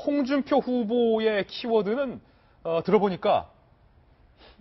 홍준표 후보의 키워드는 들어보니까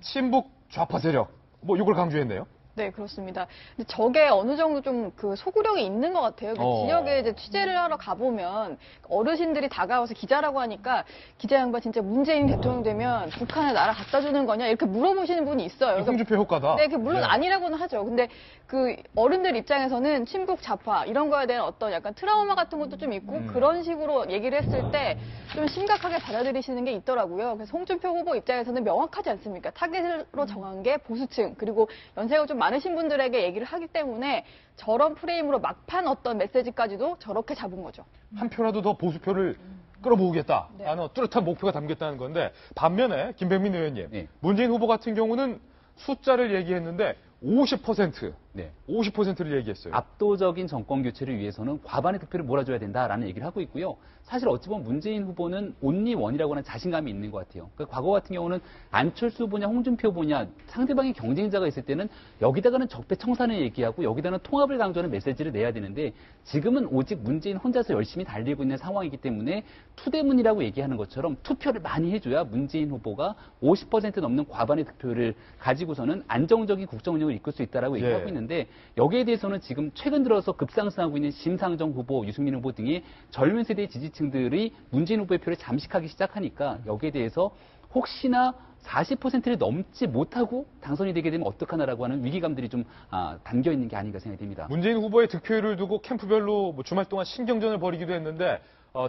친북 좌파 세력 뭐 이걸 강조했네요. 네, 그렇습니다. 근데 저게 어느 정도 좀 그 소구력이 있는 것 같아요. 그 지역에 이제 취재를 하러 가보면 어르신들이 다가와서 기자라고 하니까 기자 양반 진짜 문재인 대통령 되면 북한에 나라 갖다 주는 거냐 이렇게 물어보시는 분이 있어요. 홍준표 효과다. 네, 물론 아니라고는 하죠. 근데 그 어른들 입장에서는 친북 좌파 이런 거에 대한 어떤 약간 트라우마 같은 것도 좀 있고 그런 식으로 얘기를 했을 때 좀 심각하게 받아들이시는 게 있더라고요. 그래서 홍준표 후보 입장에서는 명확하지 않습니까? 타겟으로 정한 게 보수층 그리고 연세가 좀 많으신 분들에게 얘기를 하기 때문에 저런 프레임으로 막판 어떤 메시지까지도 저렇게 잡은 거죠. 한 표라도 더 보수표를 끌어모으겠다. 네. 라는 뚜렷한 목표가 담겼다는 건데 반면에 김병민 의원님, 네. 문재인 후보 같은 경우는 숫자를 얘기했는데 50%, 네. 50%를 얘기했어요. 압도적인 정권 교체를 위해서는 과반의 득표를 몰아줘야 된다라는 얘기를 하고 있고요. 사실 어찌 보면 문재인 후보는 온리 원이라고 하는 자신감이 있는 것 같아요. 그러니까 과거 같은 경우는 안철수 후보냐 홍준표 후보냐 상대방의 경쟁자가 있을 때는 여기다가는 적폐청산을 얘기하고 여기다가는 통합을 강조하는 메시지를 내야 되는데 지금은 오직 문재인 혼자서 열심히 달리고 있는 상황이기 때문에 투대문이라고 얘기하는 것처럼 투표를 많이 해줘야 문재인 후보가 50% 넘는 과반의 득표를 가지고서는 안정적인 국정 운영을 이끌 수 있다라고 얘기하고 있는데 여기에 대해서는 지금 최근 들어서 급상승하고 있는 심상정 후보, 유승민 후보 등의 젊은 세대의 지지층들이 문재인 후보의 표를 잠식하기 시작하니까 여기에 대해서 혹시나 40%를 넘지 못하고 당선이 되게 되면 어떡하나라고 하는 위기감들이 좀 담겨 있는 게 아닌가 생각이 됩니다. 문재인 후보의 득표율을 두고 캠프별로 뭐 주말 동안 신경전을 벌이기도 했는데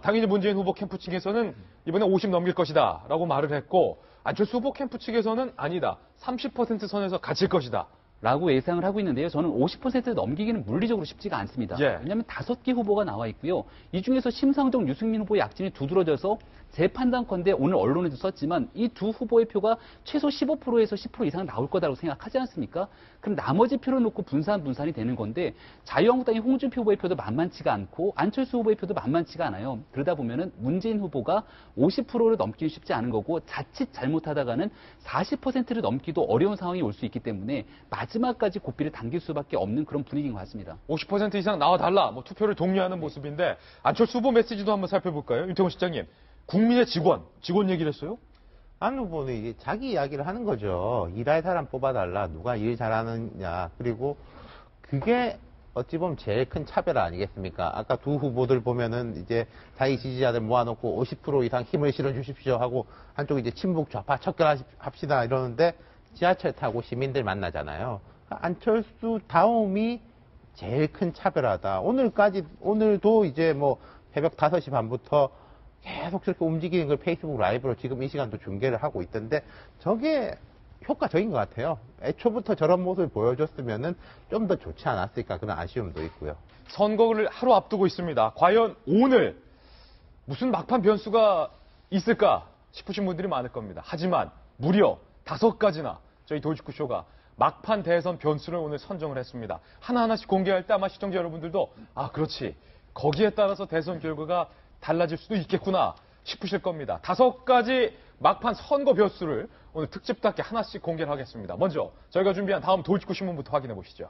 당연히 문재인 후보 캠프 측에서는 이번에 50 넘길 것이다 라고 말을 했고 안철수 후보 캠프 측에서는 아니다. 30% 선에서 갇힐 것이다. 라고 예상을 하고 있는데요. 저는 50%를 넘기기는 물리적으로 쉽지가 않습니다. 예. 왜냐하면 5개 후보가 나와 있고요. 이 중에서 심상정, 유승민 후보의 약진이 두드러져서 제 판단컨대 오늘 언론에도 썼지만 이 두 후보의 표가 최소 15%에서 10% 이상 나올 거다라고 생각하지 않습니까? 그럼 나머지 표를 놓고 분산이 되는 건데 자유한국당의 홍준표 후보의 표도 만만치가 않고 안철수 후보의 표도 만만치가 않아요. 그러다 보면은 문재인 후보가 50%를 넘기는 쉽지 않은 거고 자칫 잘못하다가는 40%를 넘기도 어려운 상황이 올 수 있기 때문에 마지막까지 고삐를 당길 수밖에 없는 그런 분위기인 것 같습니다. 50% 이상 나와달라. 뭐 투표를 독려하는 모습인데 안철수 후보 메시지도 한번 살펴볼까요? 윤태곤 실장님. 국민의 직원 얘기를 했어요? 안 후보는 이제 자기 이야기를 하는 거죠. 일할 사람 뽑아달라. 누가 일 잘하느냐. 그리고 그게 어찌 보면 제일 큰 차별 아니겠습니까? 아까 두 후보들 보면은 이제 자기 지지자들 모아놓고 50% 이상 힘을 실어주십시오 하고 한쪽 이제 친북 좌파 척결합시다 이러는데 지하철 타고 시민들 만나잖아요. 안철수 다음이 제일 큰 차별하다. 오늘도 이제 뭐 새벽 5시 반부터 계속 저렇게 움직이는 걸 페이스북 라이브로 지금 이 시간도 중계를 하고 있던데 저게 효과적인 것 같아요. 애초부터 저런 모습을 보여줬으면은 좀 더 좋지 않았을까 그런 아쉬움도 있고요. 선거를 하루 앞두고 있습니다. 과연 오늘 무슨 막판 변수가 있을까 싶으신 분들이 많을 겁니다. 하지만 무려 5가지나 저희 도이치구쇼가 막판 대선 변수를 오늘 선정을 했습니다. 하나하나씩 공개할 때 아마 시청자 여러분들도 그렇지. 거기에 따라서 대선 결과가 달라질 수도 있겠구나 싶으실 겁니다. 5가지 막판 선거 변수를 오늘 특집답게 하나씩 공개를 하겠습니다. 먼저 저희가 준비한 다음 도이치구 신문부터 확인해 보시죠.